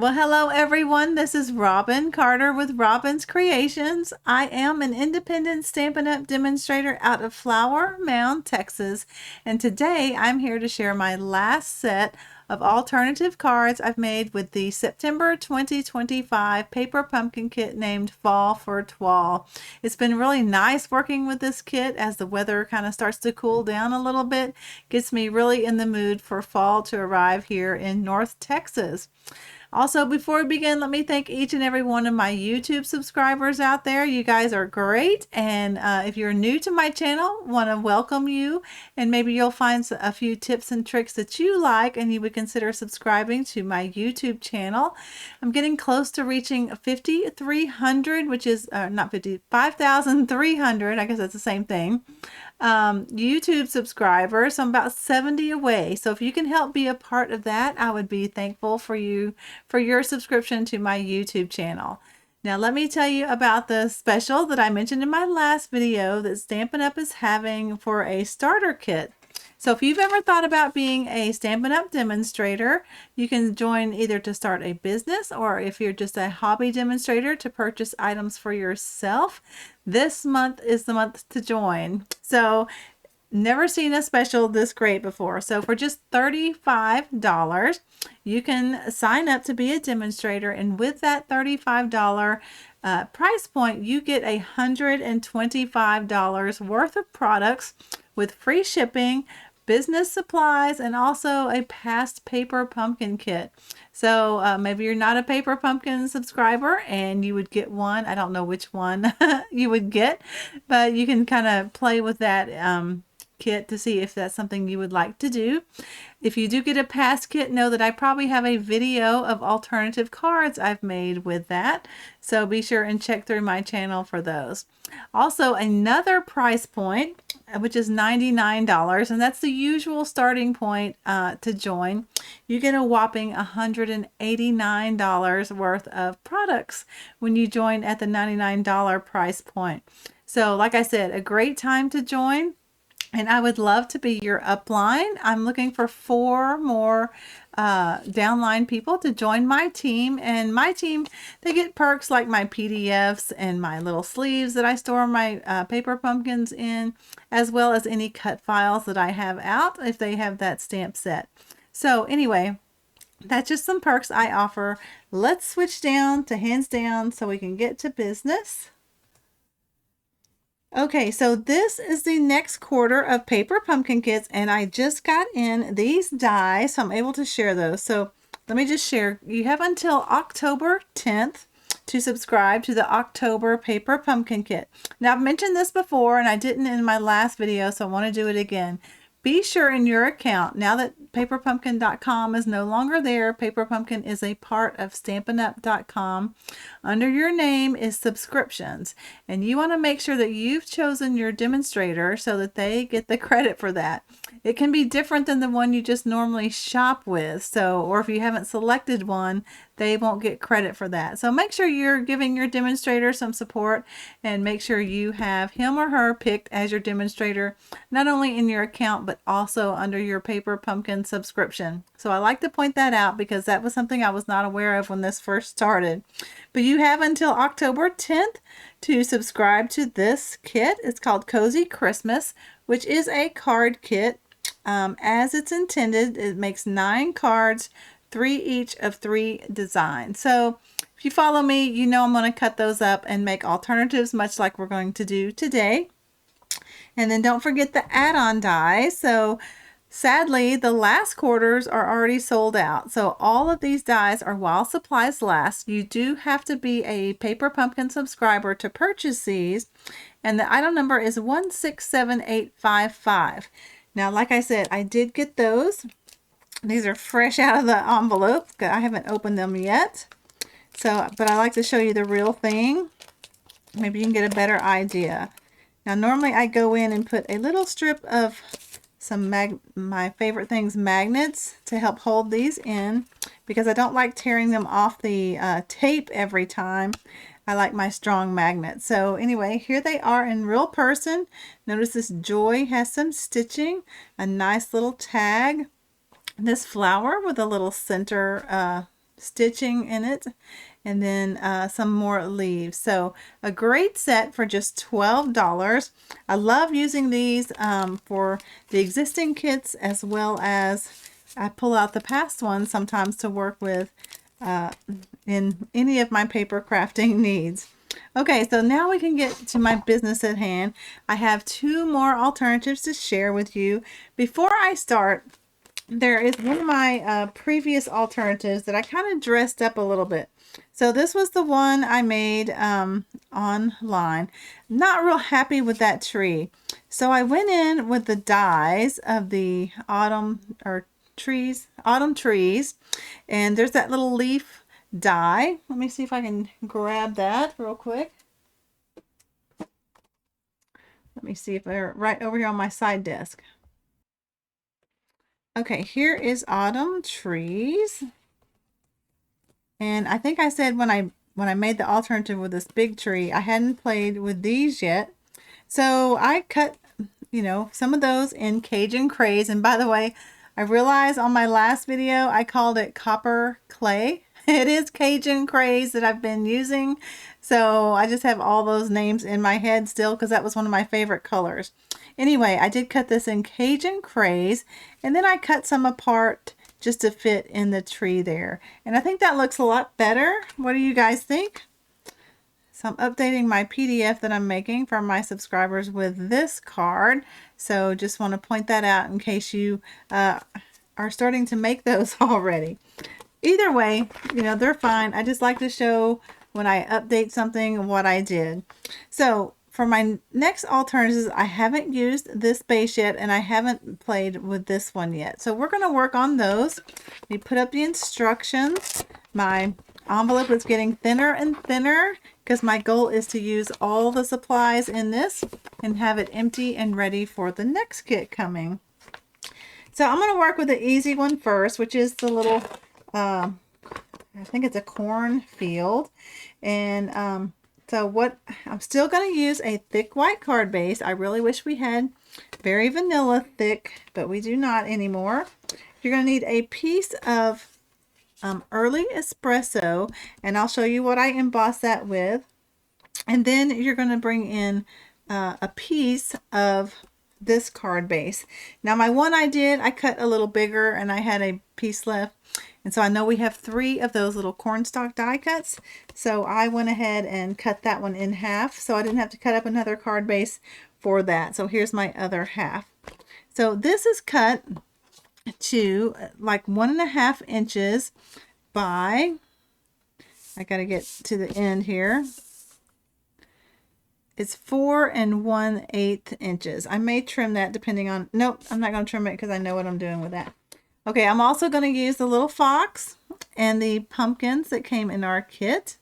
Well, hello everyone. This is Robin Carter with Robin's Creations. I am an independent Stampin' Up! Demonstrator out of Flower Mound, Texas. And today I'm here to share my last set of alternative cards I've made with the September 2025 paper pumpkin kit named Fall for Toile. It's been really nice working with this kit as the weather kind of starts to cool down a little bit. Gets me really in the mood for fall to arrive here in North Texas. Also, before we begin, let me thank each and every one of my YouTube subscribers out there. You guys are great. And if you're new to my channel, want to welcome you. And maybe you'll find a few tips and tricks that you like and you would consider subscribing to my YouTube channel. I'm getting close to reaching 5,300, which is not 50, 5,300. I guess that's the same thing. YouTube subscribers. So I'm about 70 away. So if you can help be a part of that, I would be thankful for you for your subscription to my YouTube channel. Now let me tell you about the special that I mentioned in my last video that Stampin' Up! Is having for a starter kit. So if you've ever thought about being a Stampin' Up! Demonstrator, you can join either to start a business, or if you're just a hobby demonstrator to purchase items for yourself, this month is the month to join. So never seen a special this great before. So for just $35, you can sign up to be a demonstrator, and with that $35 price point, you get $125 worth of products with free shipping, business supplies, and also a past paper pumpkin kit. So maybe you're not a paper pumpkin subscriber and you would get one. I don't know which one you would get, but you can kind of play with that kit to see if that's something you would like to do. If you do get a past kit, know that I probably have a video of alternative cards I've made with that. So be sure and check through my channel for those. Also, another price point, which is $99, and that's the usual starting point to join. You get a whopping $189 worth of products when you join at the $99 price point. So like I said, a great time to join. And I would love to be your upline. I'm looking for 4 more downline people to join my team. And my team, they get perks like my PDFs and my little sleeves that I store my paper pumpkins in, as well as any cut files that I have out if they have that stamp set. So anyway, that's just some perks I offer. Let's switch down to hands down so we can get to business. Okay, so this is the next quarter of paper pumpkin kits, and I just got in these dies, so I'm able to share those. So let me just share. You have until October 10th to subscribe to the October paper pumpkin kit. Now, I've mentioned this before, and I didn't in my last video, so I want to do it again. Be sure in your account, now that paperpumpkin.com is no longer there, Paper Pumpkin is a part of StampineUp.com. Under your name is subscriptions, and you want to make sure that you've chosen your demonstrator so that they get the credit for that. It can be different than the one you just normally shop with, so, or if you haven't selected one, they won't get credit for that. So make sure you're giving your demonstrator some support, and make sure you have him or her picked as your demonstrator, not only in your account, but also under your Paper Pumpkin subscription. So I like to point that out because that was something I was not aware of when this first started. But you have until October 10th to subscribe to this kit. It's called Cozy Christmas, which is a card kit. As it's intended, it makes 9 cards, 3 each of 3 designs. So if you follow me, you know I'm going to cut those up and make alternatives, much like we're going to do today. And then don't forget the add-on dies. So sadly, the last quarters are already sold out. So all of these dies are while supplies last. You do have to be a Paper Pumpkin subscriber to purchase these. And the item number is 167855. Now, like I said, I did get those. These are fresh out of the envelope. I haven't opened them yet. So, but I like to show you the real thing. Maybe you can get a better idea. Now, normally I go in and put a little strip of some my favorite things, magnets, to help hold these in, because I don't like tearing them off the tape every time. I like my strong magnets. So anyway, here they are in real person. Notice this joy has some stitching, a nice little tag, this flower with a little center stitching in it, and then some more leaves. So a great set for just $12. I love using these for the existing kits, as well as I pull out the past ones sometimes to work with in any of my paper crafting needs. Okay, so now we can get to my business at hand. I have two more alternatives to share with you. Before I start, there is one of my previous alternatives that I kind of dressed up a little bit. So this was the one I made online. Not real happy with that tree. So I went in with the dies of the autumn trees, and there's that little leaf die. Let me see if I can grab that real quick. Let me see if they're right over here on my side desk. Okay, here is autumn trees. And I think I said when I made the alternative with this big tree, I hadn't played with these yet. So I cut, some of those in Cajun Craze. And by the way, I realized on my last video, I called it copper clay. It is Cajun Craze that I've been using. So I just have all those names in my head still because that was one of my favorite colors. Anyway, I did cut this in Cajun Craze, and then I cut some apart just to fit in the tree there. And I think that looks a lot better. What do you guys think? So I'm updating my PDF that I'm making for my subscribers with this card. So just want to point that out in case you are starting to make those already. Either way, they're fine. I just like to show when I update something what I did. So for my next alternatives, I haven't used this base yet, and I haven't played with this one yet. So we're going to work on those. We put up the instructions. My envelope is getting thinner and thinner because my goal is to use all the supplies in this and have it empty and ready for the next kit coming. So I'm going to work with the easy one first, which is the little, I think it's a cornfield. And so what I'm still going to use a thick white card base. I really wish we had very vanilla thick, but we do not anymore. You're going to need a piece of early espresso, and I'll show you what I emboss that with. And then you're going to bring in a piece of this card base. Now my one I cut a little bigger, and I had a piece left. And so I know we have 3 of those little cornstalk die cuts. So I went ahead and cut that one in half. So I didn't have to cut up another card base for that. So here's my other half. So this is cut to like 1.5 inches by, I got to get to the end here. It's 4 1/8 inches. I may trim that depending on, nope, I'm not going to trim it because I know what I'm doing with that. Okay, I'm also going to use the little fox and the pumpkins that came in our kit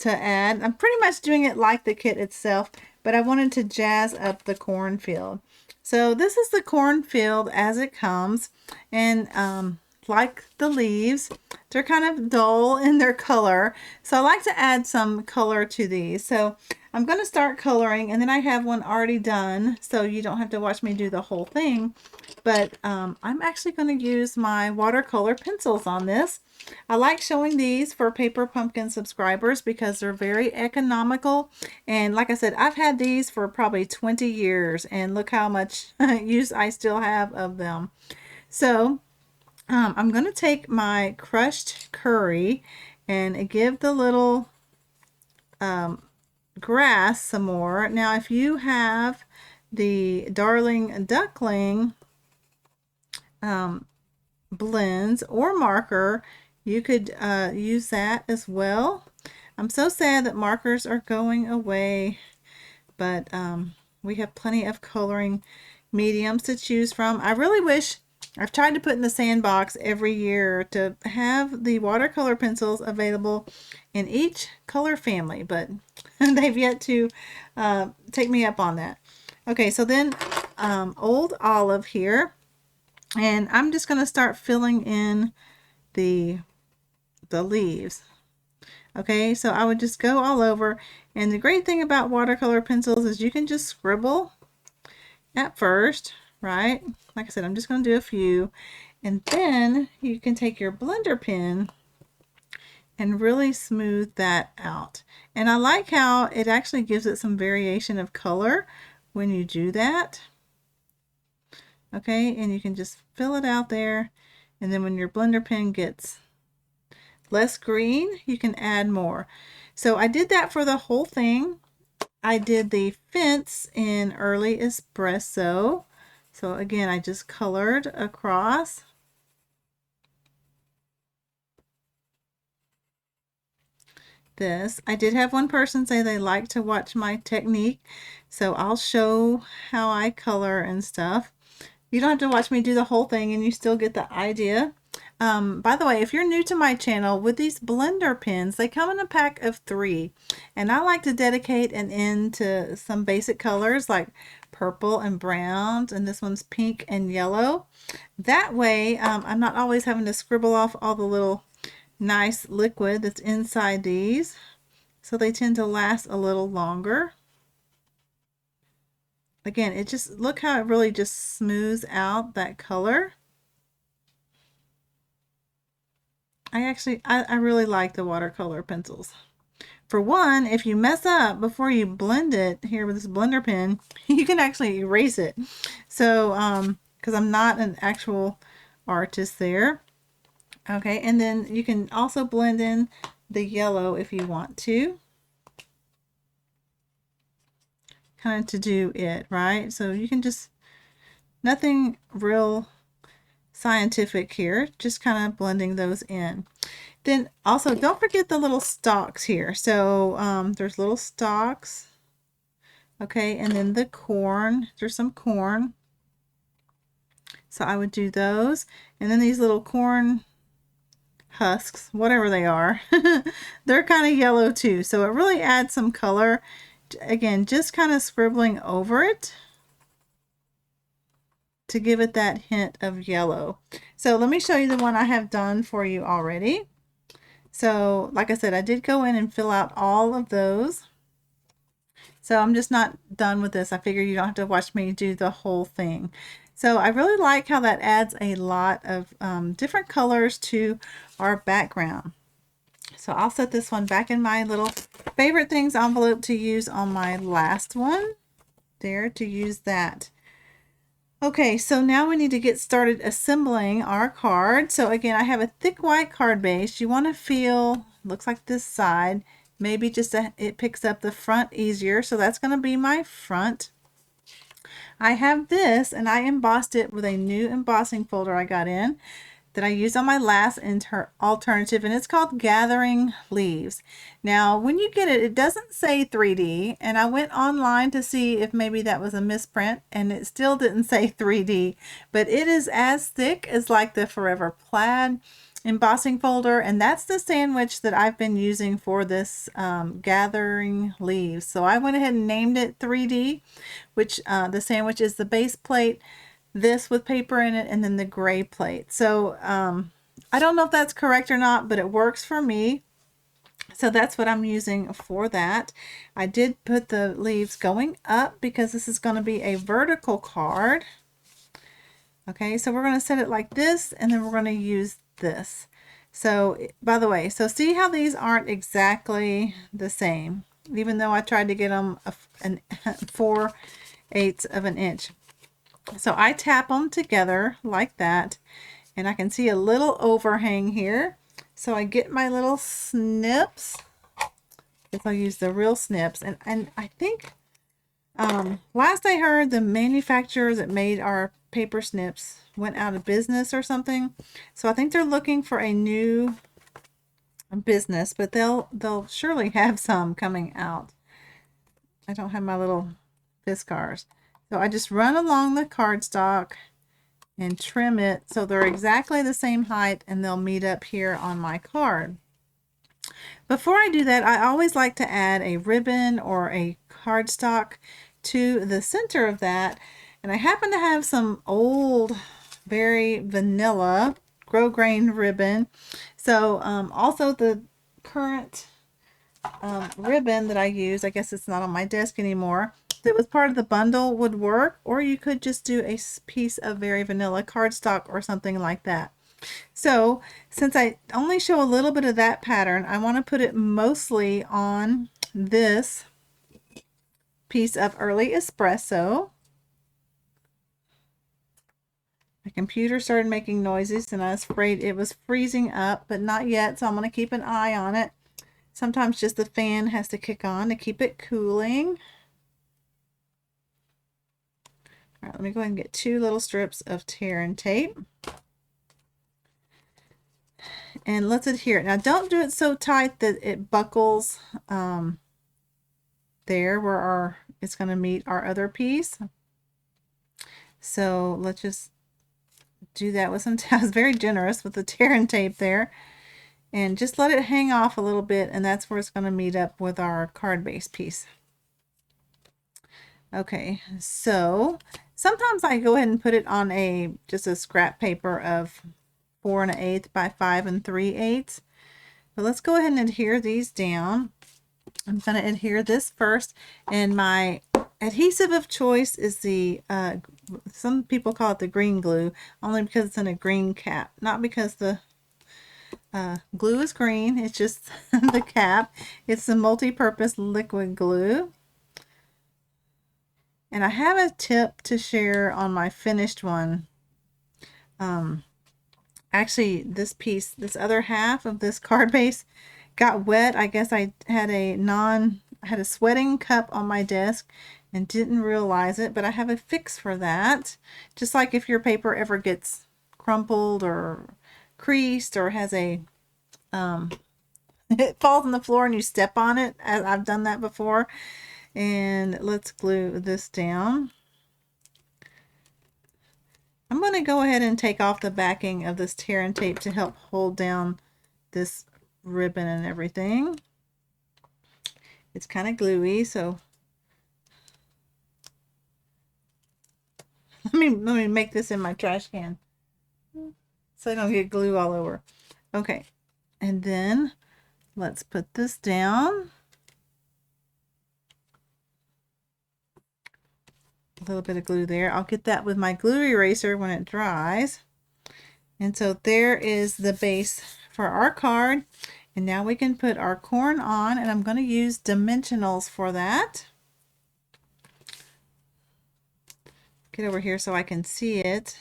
to add. I'm pretty much doing it like the kit itself, but I wanted to jazz up the cornfield. So this is the cornfield as it comes, and like the leaves, they're kind of dull in their color. So I like to add some color to these. So I'm going to start coloring, and then I have one already done, so you don't have to watch me do the whole thing. But I'm actually going to use my watercolor pencils on this. I like showing these for Paper Pumpkin subscribers because they're very economical. And like I said, I've had these for probably 20 years, and look how much use I still have of them. So I'm going to take my crushed curry and give the little grass some more. Now, if you have the Darling Duckling blends or marker, you could use that as well. I'm so sad that markers are going away, but we have plenty of coloring mediums to choose from. I really wish, I've tried to put in the sandbox every year to have the watercolor pencils available in each color family, but they've yet to take me up on that. Okay, so then Old Olive here, and I'm just going to start filling in the leaves. Okay, so I would just go all over, and the great thing about watercolor pencils is you can just scribble at first, right? Like I said, I'm just going to do a few, and then you can take your blender pen and really smooth that out. And I like how it actually gives it some variation of color when you do that. Okay, and you can just fill it out there, and then when your blender pen gets less green, you can add more. So I did that for the whole thing. I did the fence in early espresso. So again, I just colored across. This. I did have one person say they like to watch my technique, so I'll show how I color and stuff. You don't have to watch me do the whole thing and you still get the idea. By the way, if you're new to my channel, with these blender pens, they come in a pack of 3. And I like to dedicate an end to some basic colors like purple and brown, and this one's pink and yellow. That way, I'm not always having to scribble off all the little nice liquid that's inside these. So they tend to last a little longer. Again, it just, look how it really just smooths out that color. I really like the watercolor pencils. For one, if you mess up before you blend it here with this blender pen, you can actually erase it. So, because I'm not an actual artist there. Okay, and then you can also blend in the yellow if you want to. Kind of to do it, right? So you can just, nothing real scientific here, just kind of blending those in. Then also don't forget the little stalks here. So there's little stalks. Okay, and then the corn, there's some corn. So I would do those. And then these little corn husks, whatever they are, they're kind of yellow too. So it really adds some color. Again, just kind of scribbling over it to give it that hint of yellow. So let me show you the one I have done for you already. So like I said, I did go in and fill out all of those. So I'm just not done with this. I figure you don't have to watch me do the whole thing. So I really like how that adds a lot of different colors to our background. So I'll set this one back in my little favorite things envelope to use on my last one. There, to use that. Okay, so now we need to get started assembling our card. So again, I have a thick white card base. You want to feel, looks like this side, maybe just it picks up the front easier. So that's going to be my front. I have this, and I embossed it with a new embossing folder I got in that I used on my last alternative, and it's called Gathering Leaves. Now, when you get it, it doesn't say 3D, and I went online to see if maybe that was a misprint, and it still didn't say 3D, but it is as thick as like the Forever Plaid embossing folder, and that's the sandwich that I've been using for this Gathering Leaves. So I went ahead and named it 3D, which the sandwich is the base plate, this with paper in it, and then the gray plate. So I don't know if that's correct or not, but it works for me. So that's what I'm using for that. I did put the leaves going up because this is going to be a vertical card. Okay, so we're going to set it like this, and then we're going to use this. So by the way, so see how these aren't exactly the same, even though I tried to get them 4/8 of an inch. So I tap them together like that, and I can see a little overhang here. So I get my little snips. If I use the real snips, and I think last I heard, the manufacturer that made our paper snips went out of business or something. So I think they're looking for a new business, but they'll surely have some coming out. I don't have my little Fiskars. So I just run along the cardstock and trim it so they're exactly the same height, and they'll meet up here on my card. Before I do that, I always like to add a ribbon or a cardstock to the center of that. And I happen to have some old, very vanilla grosgrain ribbon. So also the current ribbon that I use, I guess it's not on my desk anymore, that was part of the bundle would work, or you could just do a piece of very vanilla cardstock or something like that. So since I only show a little bit of that pattern, I want to put it mostly on this piece of early espresso. My computer started making noises and I was afraid it was freezing up, but not yet, so I'm going to keep an eye on it. Sometimes just the fan has to kick on to keep it cooling. All right, let me go ahead and get 2 little strips of tear and tape. And let's adhere it. Now don't do it so tight that it buckles there where it's going to meet our other piece. So let's just do that with some, I was very generous with the tear and tape there. And just let it hang off a little bit, and that's where it's going to meet up with our card base piece. Okay, so sometimes I go ahead and put it on just a scrap paper of 4 1/8 by 5 3/8. But let's go ahead and adhere these down. I'm going to adhere this first, and my adhesive of choice is the, some people call it the green glue, only because it's in a green cap, not because the glue is green, it's just the cap. It's the multi-purpose liquid glue. And I have a tip to share on my finished one. Actually, this piece, this other half of this card base got wet. I guess I had a sweating cup on my desk and didn't realize it, but I have a fix for that. Just like if your paper ever gets crumpled or creased or has a it falls on the floor and you step on it. I've done that before. And let's glue this down. I'm going to go ahead and take off the backing of this tear and tape to help hold down this ribbon and everything. It's kind of gluey, so let me make this in my trash can so I don't get glue all over. Okay, and then let's put this down. A little bit of glue there. I'll get that with my glue eraser when it dries. And so there is the base for our card. And now we can put our corn on, and I'm going to use dimensionals for that. Get over here so I can see it.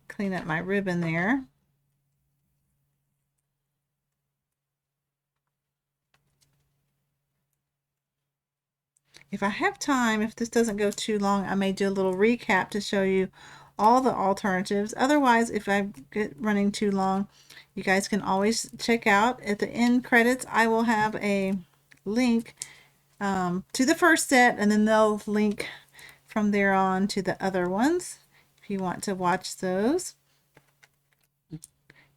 Clean up my ribbon there. If I have time, if this doesn't go too long, I may do a little recap to show you all the alternatives. Otherwise, if I get running too long, you guys can always check out at the end credits. I will have a link to the first set, and then they'll link from there on to the other ones if you want to watch those.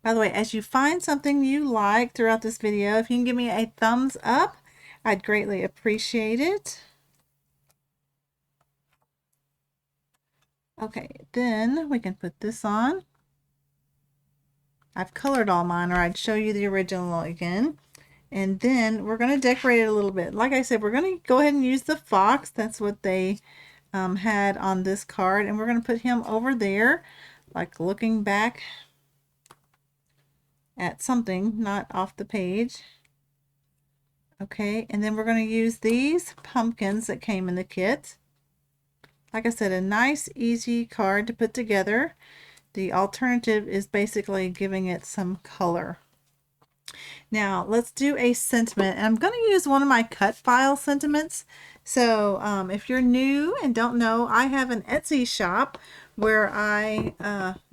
By the way, as you find something you like throughout this video, if you can give me a thumbs up, I'd greatly appreciate it. Okay, then we can put this on. I've colored all mine, or I'd show you the original again. And then we're going to decorate it a little bit. Like I said, we're going to go ahead and use the fox. That's what they had on this card. And we're going to put him over there, like looking back at something, not off the page. Okay, and then we're going to use these pumpkins that came in the kit. Like I said, a nice, easy card to put together. The alternative is basically giving it some color. Now, let's do a sentiment. And I'm going to use one of my cut file sentiments. So if you're new and don't know, I have an Etsy shop where I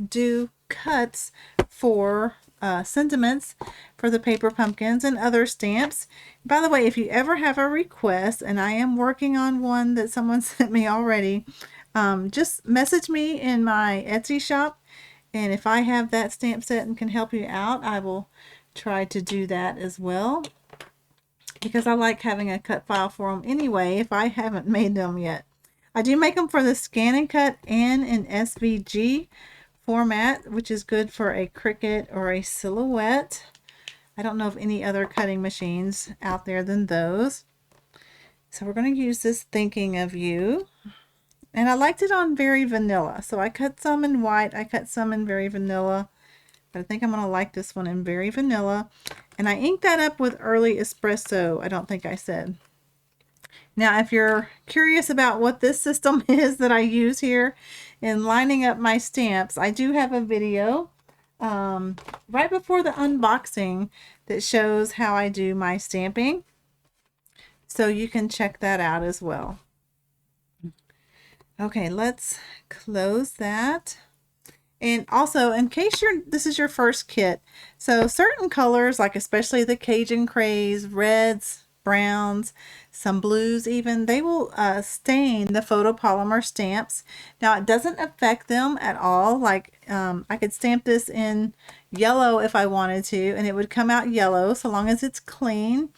do cuts for sentiments for the paper pumpkins and other stamps. By the way, if you ever have a request, and I am working on one that someone sent me already, just message me in my Etsy shop, and if I have that stamp set and can help you out, I will try to do that as well, because I like having a cut file for them anyway if I haven't made them yet. I do make them for the scan and cut and in SVG format, which is good for a Cricut or a Silhouette. I don't know of any other cutting machines out there than those. So we're going to use this Thinking of You. And I liked it on very vanilla. So I cut some in white. I cut some in very vanilla. But I think I'm going to like this one in very vanilla. And I inked that up with early espresso. I don't think I said. Now, if you're curious about what this system is that I use here in lining up my stamps, I do have a video right before the unboxing that shows how I do my stamping. So you can check that out as well. Okay, let's close that. And also, in case this is your first kit, so certain colors, like especially the Cajun Craze, reds, browns, some blues even, they will stain the photopolymer stamps. Now, it doesn't affect them at all. Like, I could stamp this in yellow if I wanted to, and it would come out yellow so long as it's clean.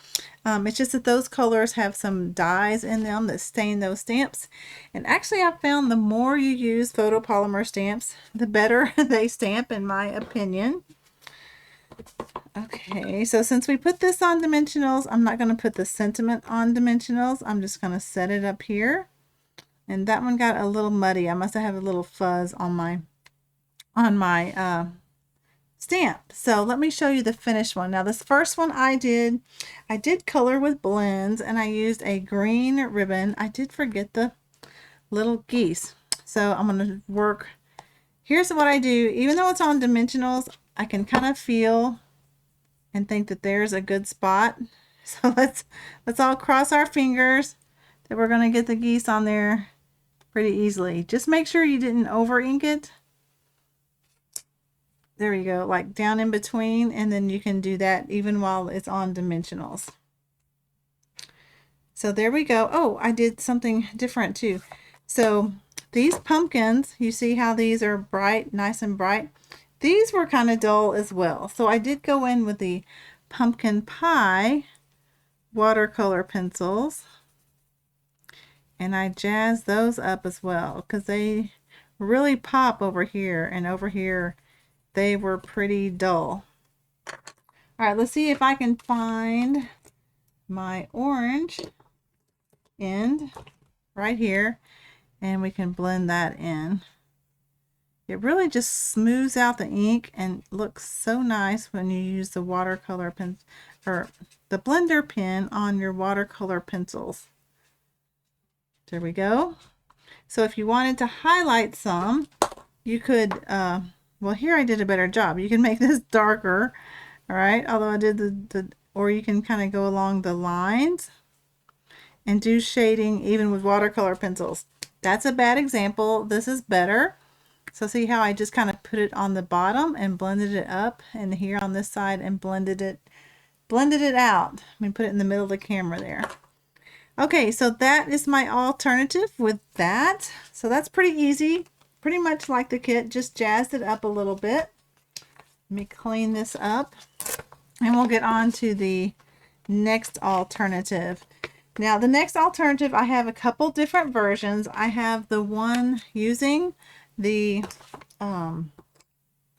It's just that those colors have some dyes in them that stain those stamps. And actually, I've found the more you use photopolymer stamps, the better they stamp, in my opinion. Okay, so since we put this on dimensionals, I'm not going to put the sentiment on dimensionals. I'm just going to set it up here. And that one got a little muddy. I must have a little fuzz on my stamp. So let me show you the finished one. Now this first one I did color with blends, and I used a green ribbon. I did forget the little geese. So I'm going to work. Here's what I do. Even though it's on dimensionals, I can kind of feel and think that there's a good spot. So let's all cross our fingers that we're going to get the geese on there pretty easily. Just make sure you didn't over ink it. There we go, like down in between, and then you can do that even while it's on dimensionals. So there we go. Oh, I did something different too. So these pumpkins, you see how these are bright, nice and bright? These were kind of dull as well. So I did go in with the pumpkin pie watercolor pencils, and I jazzed those up as well because they really pop over here, and over here they were pretty dull. All right, let's see if I can find my orange end right here, and we can blend that in. It really just smooths out the ink and looks so nice when you use the watercolor pen or the blender pen on your watercolor pencils. There we go. So if you wanted to highlight some, you could, well, here I did a better job. You can make this darker, all right? Although I did or you can kind of go along the lines and do shading even with watercolor pencils. That's a bad example. This is better. So see how I just kind of put it on the bottom and blended it up, and here on this side and blended it out. Let me put it in the middle of the camera there. Okay, so that is my alternative with that. So that's pretty easy, pretty much like the kit, just jazzed it up a little bit. Let me clean this up, and we'll get on to the next alternative. Now the next alternative, I have a couple different versions. I have the one using the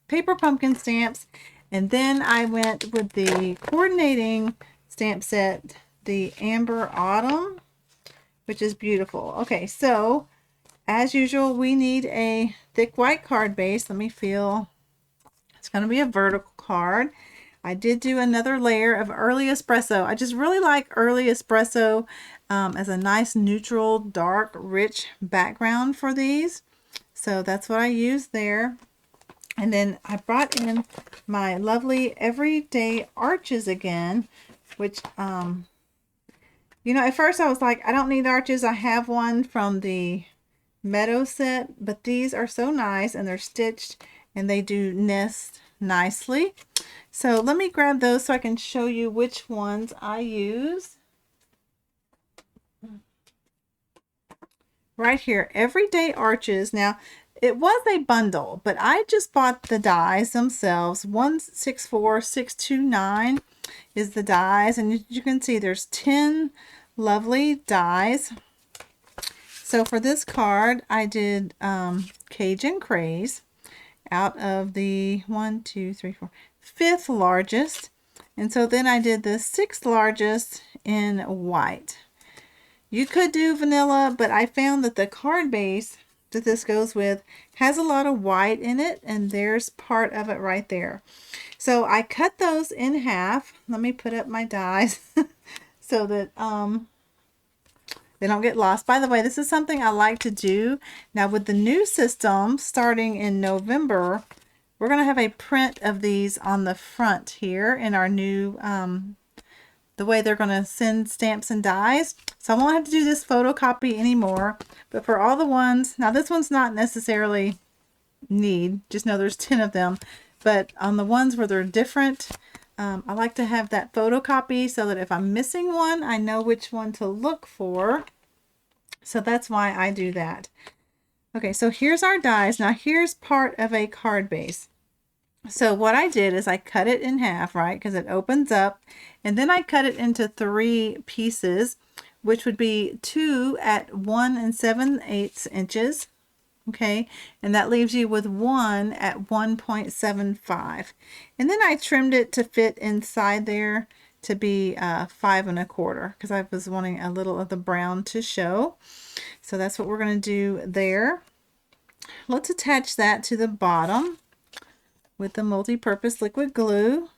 paper pumpkin stamps, and then I went with the coordinating stamp set, the Amber Autumn, which is beautiful. Okay, so as usual, we need a thick white card base. Let me feel. It's going to be a vertical card. I did do another layer of early espresso. I just really like early espresso as a nice neutral, dark, rich background for these. So that's what I used there. And then I brought in my lovely Everyday Arches again, which, you know, at first I was like, I don't need arches. I have one from the Meadow set, but these are so nice, and they're stitched, and they do nest nicely. So let me grab those so I can show you which ones I use. Right here, Everyday Arches. Now, it was a bundle, but I just bought the dies themselves. 164629 is the dies, and you can see there's 10 lovely dies. So for this card, I did Cajun Craze out of the 5th largest, and so then I did the 6th largest in white. You could do vanilla, but I found that the card base that this goes with has a lot of white in it, and there's part of it right there. So I cut those in half. Let me put up my dies so that they don't get lost. By the way, this is something I like to do. Now with the new system starting in November, we're going to have a print of these on the front here in our new, the way they're going to send stamps and dies. So I won't have to do this photocopy anymore. But for all the ones, now this one's not necessarily need, just know there's 10 of them. But on the ones where they're different, I like to have that photocopy so that if I'm missing one, I know which one to look for. So that's why I do that. Okay, so here's our dies. Now here's part of a card base. So what I did is I cut it in half, right? Because it opens up. And then I cut it into 3 pieces, which would be 2 at 1 7/8 inches. Okay, and that leaves you with 1 at 1.75. And then I trimmed it to fit inside there to be 5 1/4 because I was wanting a little of the brown to show. So that's what we're going to do there. Let's attach that to the bottom with the multi-purpose liquid glue.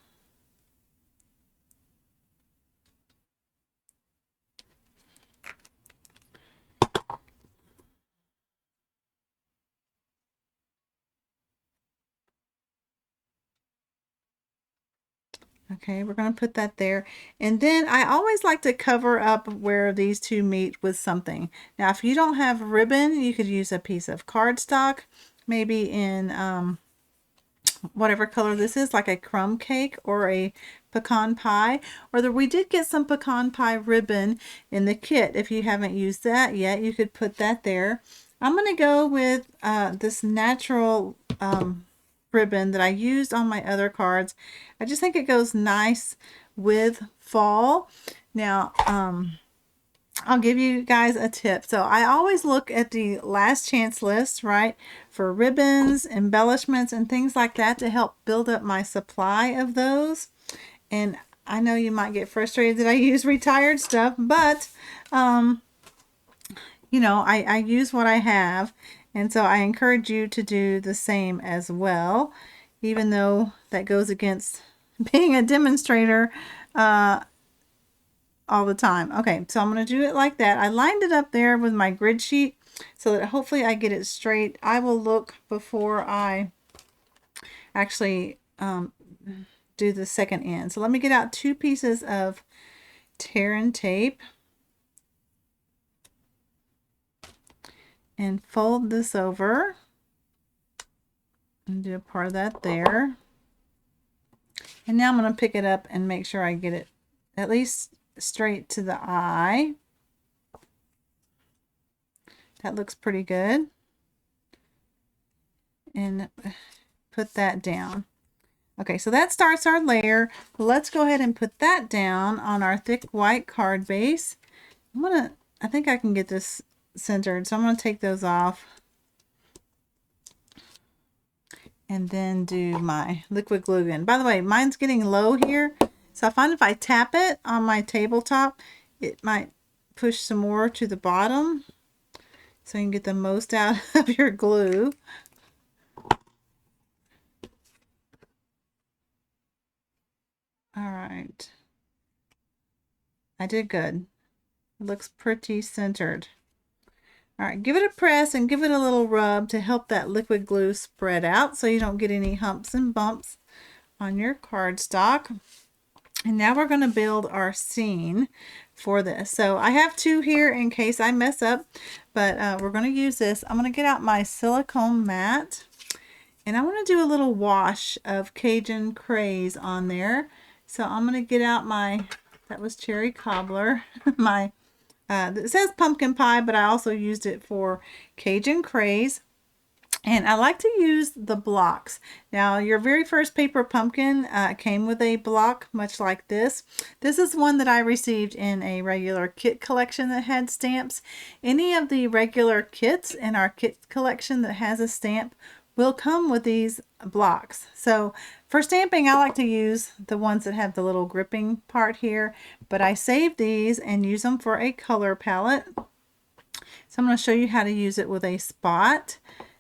Okay, we're going to put that there. And then I always like to cover up where these two meet with something. Now, if you don't have ribbon, you could use a piece of cardstock, maybe in whatever color this is, like a crumb cake or a pecan pie. Or we did get some pecan pie ribbon in the kit. If you haven't used that yet, you could put that there. I'm going to go with this natural ribbon that I used on my other cards. I just think it goes nice with fall. Now, I'll give you guys a tip. So I always look at the last chance list, right, for ribbons, embellishments, and things like that to help build up my supply of those. And I know you might get frustrated that I use retired stuff, but you know, I use what I have. And so I encourage you to do the same as well, even though that goes against being a demonstrator all the time. Okay, so I'm going to do it like that. I lined it up there with my grid sheet so that hopefully I get it straight. I will look before I actually do the second end. So let me get out 2 pieces of tear and tape and fold this over and do a part of that there. And now I'm going to pick it up and make sure I get it at least straight to the eye. That looks pretty good. And put that down. Okay, so that starts our layer. Let's go ahead and put that down on our thick white card base. I think I can get this centered, so I'm going to take those off and then do my liquid glue again. By the way, mine's getting low here, so I find if I tap it on my tabletop, it might push some more to the bottom so you can get the most out of your glue. All right, I did good. It looks pretty centered. All right, give it a press and give it a little rub to help that liquid glue spread out so you don't get any humps and bumps on your cardstock. And now we're going to build our scene for this. So I have 2 here in case I mess up, but we're going to use this. I'm going to get out my silicone mat and I want to do a little wash of Cajun craze on there. So I'm going to get out my, that was cherry cobbler, my it says pumpkin pie, but I also used it for Cajun craze. And I like to use the blocks. Now, your very first paper pumpkin came with a block, much like this. This is one that I received in a regular kit collection that had stamps. Any of the regular kits in our kit collection that has a stamp will come with these blocks. So for stamping, I like to use the ones that have the little gripping part here, but I save these and use them for a color palette. So I'm going to show you how to use it with a spot.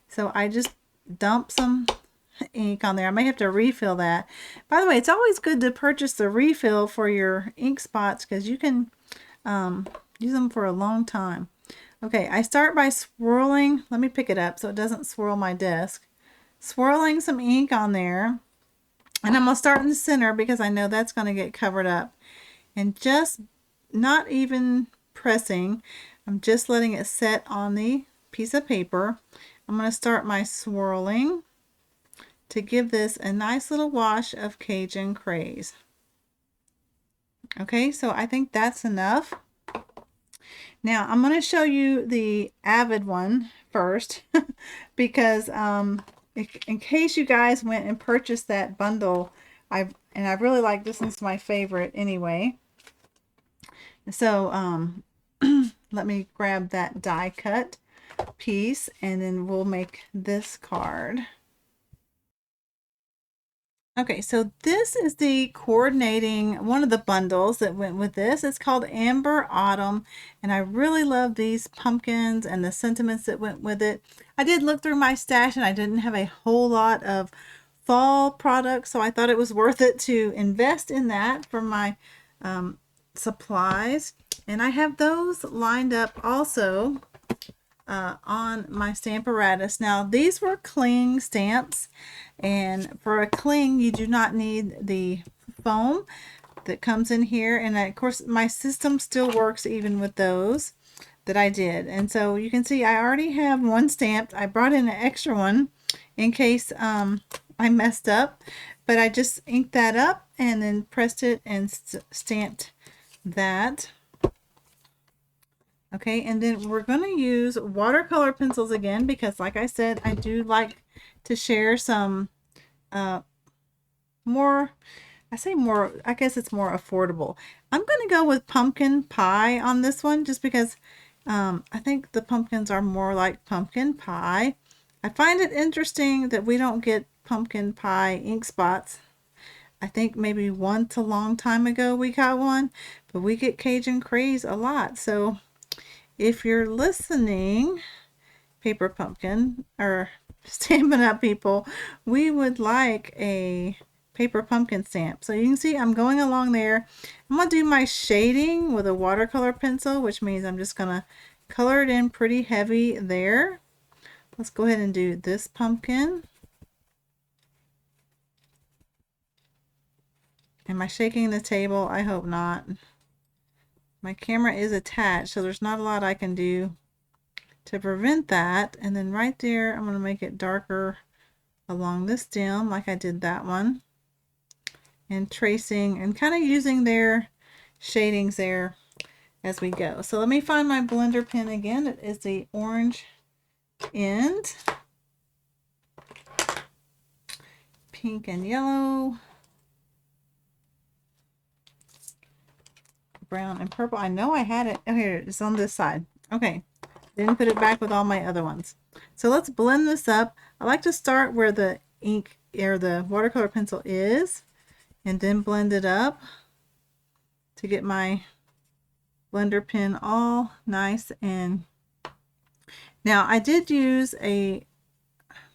So I just dump some ink on there. I may have to refill that. By the way, it's always good to purchase the refill for your ink spots because you can use them for a long time. Okay, I start by swirling. Let me pick it up so it doesn't swirl my desk. Swirling some ink on there. And I'm going to start in the center because I know that's going to get covered up. And just not even pressing, I'm just letting it set on the piece of paper. I'm going to start my swirling to give this a nice little wash of Cajun Craze. Okay, so I think that's enough. Now I'm going to show you the Avid one first because in case you guys went and purchased that bundle, I really like this one's my favorite anyway. So let me grab that die cut piece and then we'll make this card. Okay, so this is the coordinating, one of the bundles that went with this. It's called Amber Autumn, and I really love these pumpkins and the sentiments that went with it. I did look through my stash and I didn't have a whole lot of fall products, so I thought it was worth it to invest in that for my supplies. And I have those lined up also on my Stamparatus. Now these were cling stamps, and for a cling you do not need the foam that comes in here, and of course my system still works even with those that I did. And so you can see I already have one stamped. I brought in an extra one in case I messed up, but I just inked that up and then pressed it and stamped that. Okay, and then we're going to use watercolor pencils again because, like I said, I do like to share some more, I guess it's more affordable. I'm going to go with pumpkin pie on this one just because I think the pumpkins are more like pumpkin pie. I find it interesting that we don't get pumpkin pie ink spots. I think maybe once a long time ago we got one, but we get Cajun Craze a lot. So if you're listening, Paper Pumpkin, or Stampin' Up! People, we would like a paper pumpkin stamp. So you can see I'm going along there. I'm going to do my shading with a watercolor pencil, which means I'm just going to color it in pretty heavy there. Let's go ahead and do this pumpkin. Am I shaking the table? I hope not. My camera is attached, so there's not a lot I can do to prevent that. And then right there, I'm going to make it darker along this stem like I did that one. And tracing and kind of using their shadings there as we go. So let me find my blender pen again. It is the orange end. Pink and yellow. Brown and purple. I know I had it. Oh, here it is on this side. Okay. Didn't put it back with all my other ones. So let's blend this up. I like to start where the ink or the watercolor pencil is and then blend it up to get my blender pen all nice. And now I did use a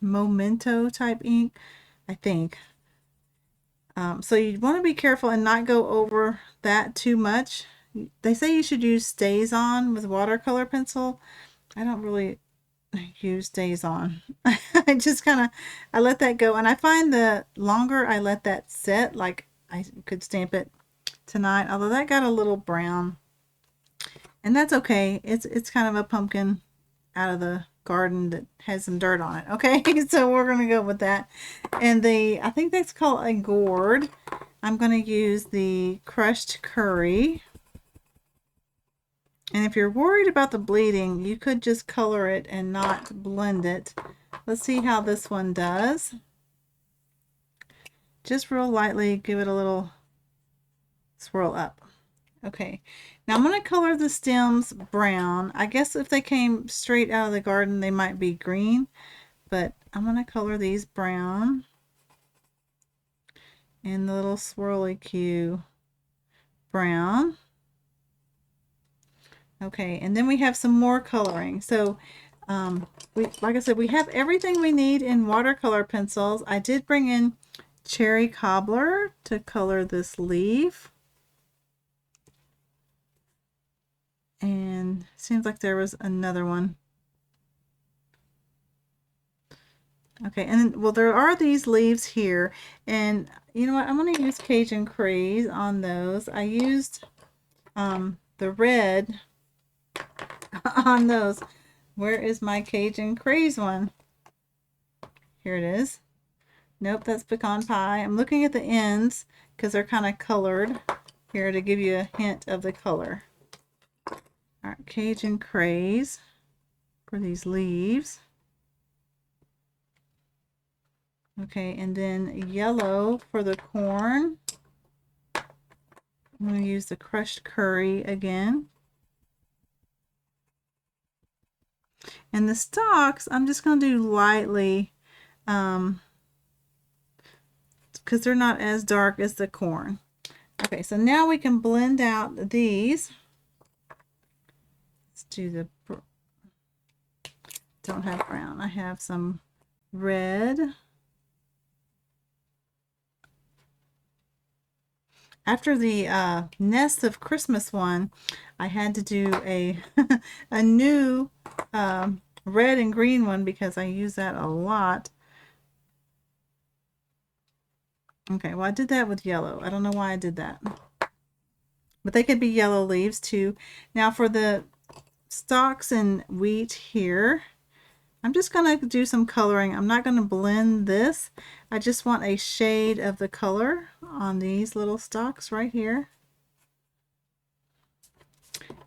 Memento type ink, I think. So you want to be careful and not go over that too much. They say you should use Stays On with watercolor pencil. I don't really use Stays On. I just I let that go. And I find the longer I let that set, like I could stamp it tonight, although that got a little brown. And that's okay. It's kind of a pumpkin out of the garden that has some dirt on it. Okay, so we're going to go with that. And I think that's called a gourd. I'm going to use the crushed curry. And if you're worried about the bleeding, you could just color it and not blend it. Let's see how this one does. Just real lightly give it a little swirl up. Okay, now I'm going to color the stems brown. I guess if they came straight out of the garden, they might be green, but I'm going to color these brown and the little swirly Q brown. Okay, and then we have some more coloring. So like I said, we have everything we need in watercolor pencils. I did bring in cherry cobbler to color this leaf. And seems like there was another one. Okay, and well, there are these leaves here, and you know what? I'm going to use Cajun Craze on those. I used the red on those. Where is my Cajun Craze one? Here it is. Nope, that's pecan pie. I'm looking at the ends because they're kind of colored here to give you a hint of the color. All right, Cajun Craze for these leaves. Okay, and then yellow for the corn. I'm going to use the crushed curry again. And the stalks, I'm just going to do lightly because they're not as dark as the corn. Okay, so now we can blend out these. Let's do the, don't have brown, I have some red. After the Nest of Christmas one, I had to do a a new red and green one because I use that a lot. Okay, well I did that with yellow. I don't know why I did that. But they could be yellow leaves too. Now for the stalks and wheat here, I'm just going to do some coloring. I'm not going to blend this. I just want a shade of the color on these little stalks right here.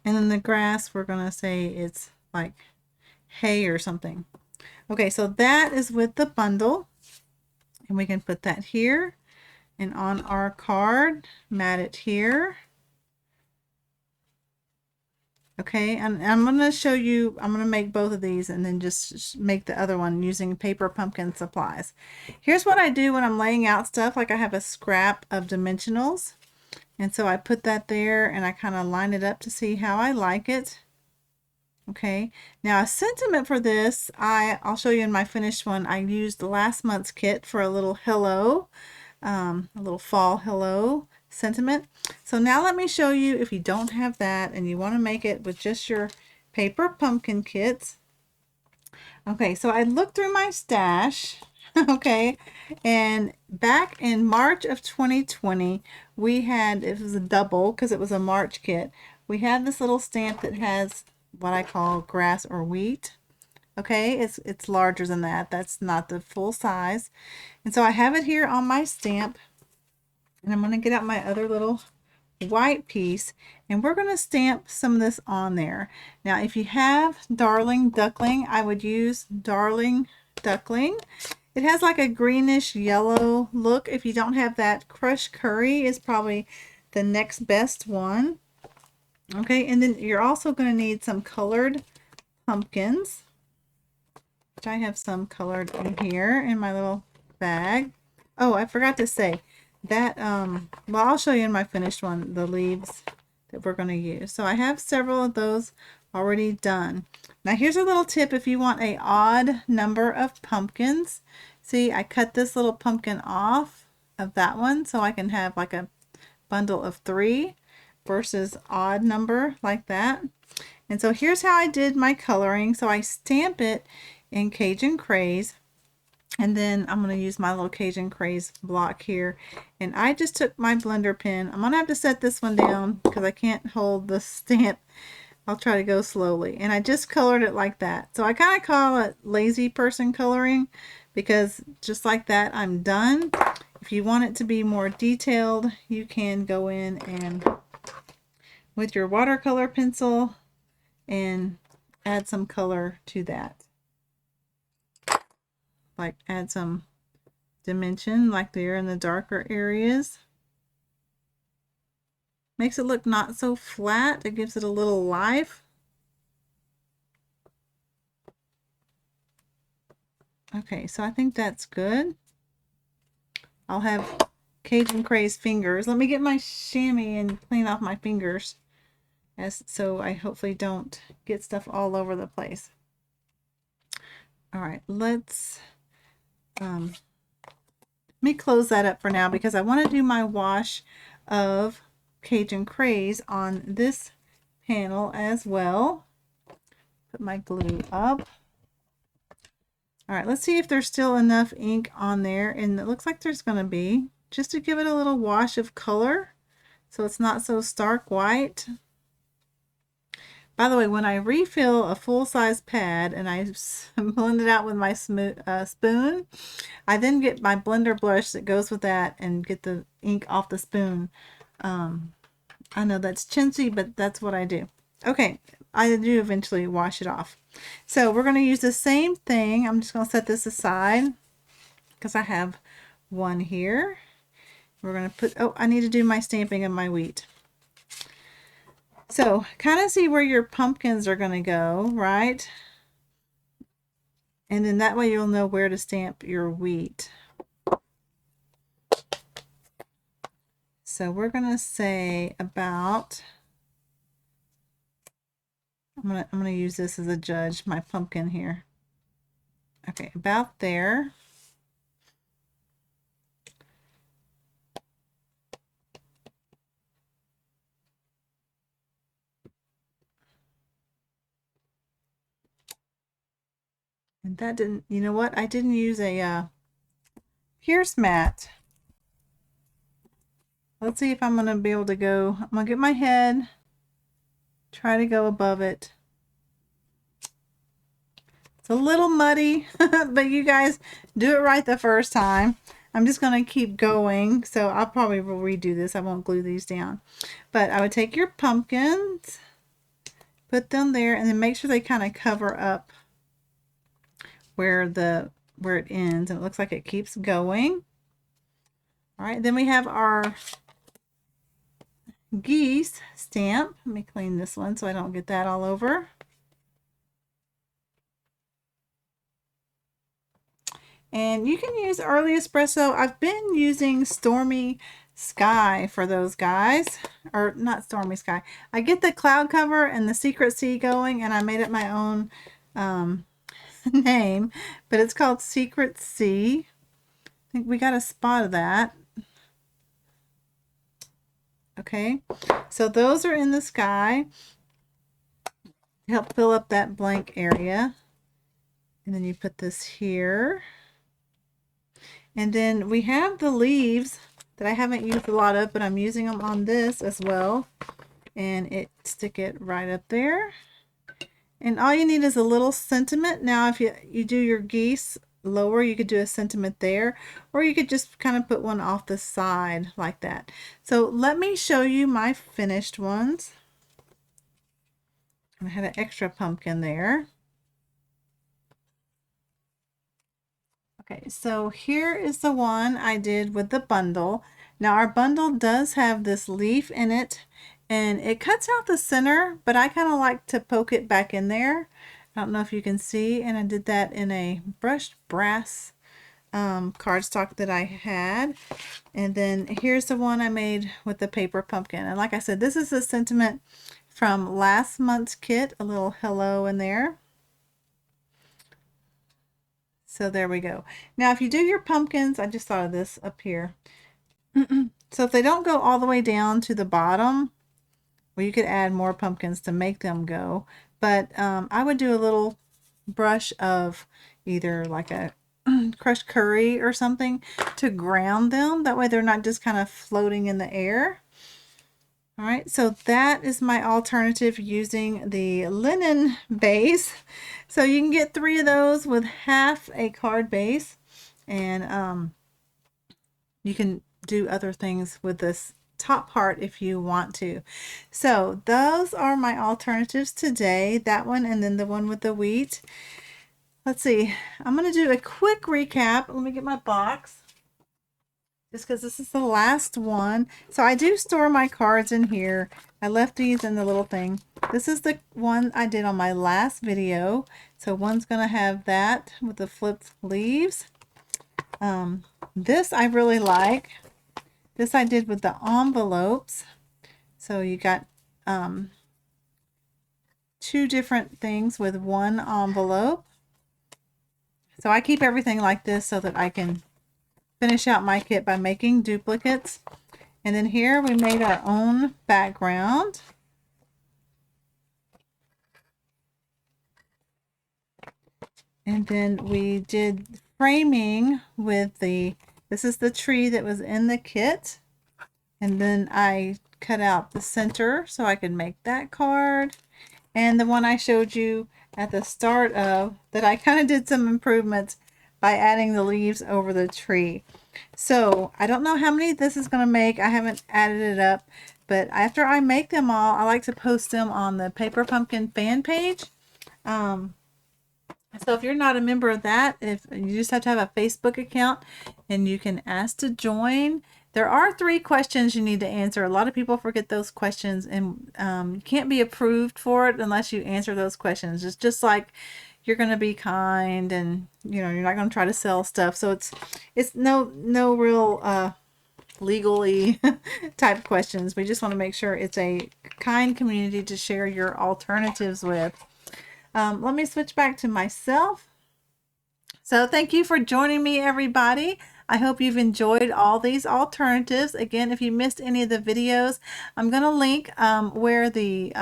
And then the grass, we're going to say it's like hay or something. Okay, so that is with the bundle. And we can put that here. And on our card, mat it here. Okay, and I'm going to show you, I'm going to make both of these and then just make the other one using paper pumpkin supplies. Here's what I do when I'm laying out stuff. Like I have a scrap of dimensionals. And so I put that there and I kind of line it up to see how I like it. Okay, now a sentiment for this, I'll show you in my finished one. I used last month's kit for a little hello, a little fall hello sentiment. So now let me show you, if you don't have that and you want to make it with just your paper pumpkin kits. Okay, so I looked through my stash, okay, and back in March of 2020, we had, it was a double because it was a March kit. We had this little stamp that has what I call grass or wheat. Okay, it's larger than that. That's not the full size. And so I have it here on my stamp. And I'm going to get out my other little white piece. And we're going to stamp some of this on there. Now, if you have Darling Duckling, I would use Darling Duckling. It has like a greenish yellow look. If you don't have that, Crushed Curry is probably the next best one. Okay, and then you're also going to need some colored pumpkins, which I have some colored in here in my little bag. Oh, I forgot to say that, well, I'll show you in my finished one, the leaves that we're going to use. So I have several of those already done. Now here's a little tip if you want a odd number of pumpkins. See, I cut this little pumpkin off of that one so I can have like a bundle of 3 versus odd number like that. And so here's how I did my coloring. So I stamp it in Cajun Craze, and then I'm going to use my little Cajun Craze block here, and I just took my blender pen. I'm going to have to set this one down because I can't hold the stamp. I'll try to go slowly, and I just colored it like that. So I kind of call it lazy person coloring because just like that I'm done. If you want it to be more detailed, you can go in and with your watercolor pencil and add some color to that. Like add some dimension like there in the darker areas. Makes it look not so flat. It gives it a little life. Okay, so I think that's good. I'll have Cajun Craze fingers. Let me get my chamois and clean off my fingers, so I hopefully don't get stuff all over the place. All right, let me close that up for now because I want to do my wash of Cajun Craze on this panel as well. Put my glue up. All right, let's see if there's still enough ink on there, and it looks like there's going to be, just to give it a little wash of color so it's not so stark white. By the way, when I refill a full-size pad and I blend it out with my spoon, I then get my blender brush that goes with that and get the ink off the spoon. I know that's chintzy, but that's what I do. Okay, I do eventually wash it off. So we're going to use the same thing. I'm just going to set this aside because I have one here. We're going to put, oh, I need to do my stamping of my wheat. So kind of see where your pumpkins are going to go, right? And then that way you'll know where to stamp your wheat. So we're going to say about, I'm going to use this as a judge, my pumpkin here. Okay, about there. And that didn't, you know what? I didn't use a pierce mat. Let's see if I'm going to be able to go. I'm going to get my head, try to go above it. It's a little muddy, but you guys do it right the first time. I'm just going to keep going, so I'll probably will redo this. I won't glue these down. But I would take your pumpkins, put them there, and then make sure they kind of cover up where it ends, and it looks like it keeps going. All right, then we have our geese stamp. Let me clean this one so I don't get that all over. And you can use early espresso. I've been using Stormy Sky for those guys, or not Stormy Sky. I get the cloud cover and the Secret Sea going, and I made it my own name, but it's called Secret Sea. I think we got a spot of that. Okay, so those are in the sky. Help fill up that blank area. And then you put this here. And then we have the leaves that I haven't used a lot of, but I'm using them on this as well. And stick it right up there. And all you need is a little sentiment. Now, if you do your geese lower, you could do a sentiment there, or you could just kind of put one off the side like that. So let me show you my finished ones. I had an extra pumpkin there. Okay, so here is the one I did with the bundle. Now our bundle does have this leaf in it, and it cuts out the center, but I kind of like to poke it back in there. I don't know if you can see, and I did that in a brushed brass cardstock that I had. And then here's the one I made with the paper pumpkin. And like I said, this is a sentiment from last month's kit, a little hello in there. So there we go. Now, if you do your pumpkins, I just thought of this up here. So if they don't go all the way down to the bottom, well, you could add more pumpkins to make them go. But I would do a little brush of either like a crushed curry or something to ground them. That way they're not just kind of floating in the air. All right, so that is my alternative using the linen base. So you can get 3 of those with half a card base, and you can do other things with this top part if you want to. So those are my alternatives today, that one and then the one with the wheat. Let's see, I'm going to do a quick recap. Let me get my box just because this is the last one. So I do store my cards in here. I left these in the little thing. This is the one I did on my last video. So one's going to have that with the flipped leaves. This I really like. This I did with the envelopes. So you got two different things with one envelope. So I keep everything like this so that I can finish out my kit by making duplicates. And then here we made our own background. And then we did framing with this is the tree that was in the kit. And then I cut out the center so I could make that card. And the one I showed you at the start of, that I kind of did some improvements by adding the leaves over the tree. So I don't know how many this is going to make. I haven't added it up. But after I make them all, I like to post them on the Paper Pumpkin fan page. So if you're not a member of that, if you just have to have a Facebook account and you can ask to join. There are 3 questions you need to answer. A lot of people forget those questions, and you can't be approved for it unless you answer those questions. It's just like you're going to be kind, and you're not going to try to sell stuff. So it's no real legally type questions. We just want to make sure it's a kind community to share your alternatives with. Let me switch back to myself. So thank you for joining me, everybody. I hope you've enjoyed all these alternatives. Again, if you missed any of the videos, I'm going to link where the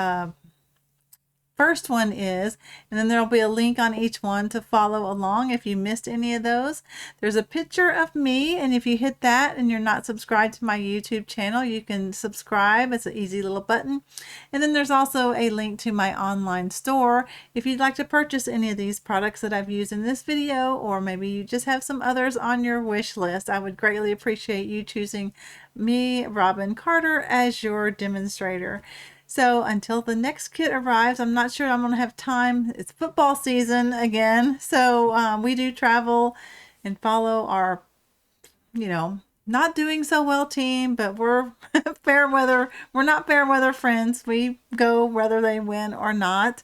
first one is, and then there'll be a link on each one to follow along if you missed any of those. There's a picture of me, and if you hit that and you're not subscribed to my YouTube channel, you can subscribe. It's an easy little button. And then there's also a link to my online store if you'd like to purchase any of these products that I've used in this video, or maybe you just have some others on your wish list. I would greatly appreciate you choosing me, Robin Carter, as your demonstrator. So until the next kit arrives, I'm not sure I'm going to have time. It's football season again. So we do travel and follow our, not doing so well team, but we're fair weather. We're not fair weather friends. We go whether they win or not.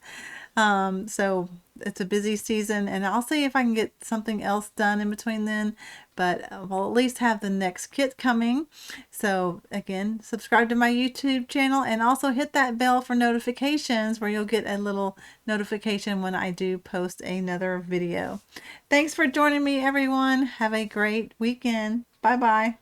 So it's a busy season, and I'll see if I can get something else done in between then, but we'll at least have the next kit coming. So again, subscribe to my YouTube channel and also hit that bell for notifications, where you'll get a little notification when I do post another video. Thanks for joining me, everyone. Have a great weekend. Bye bye.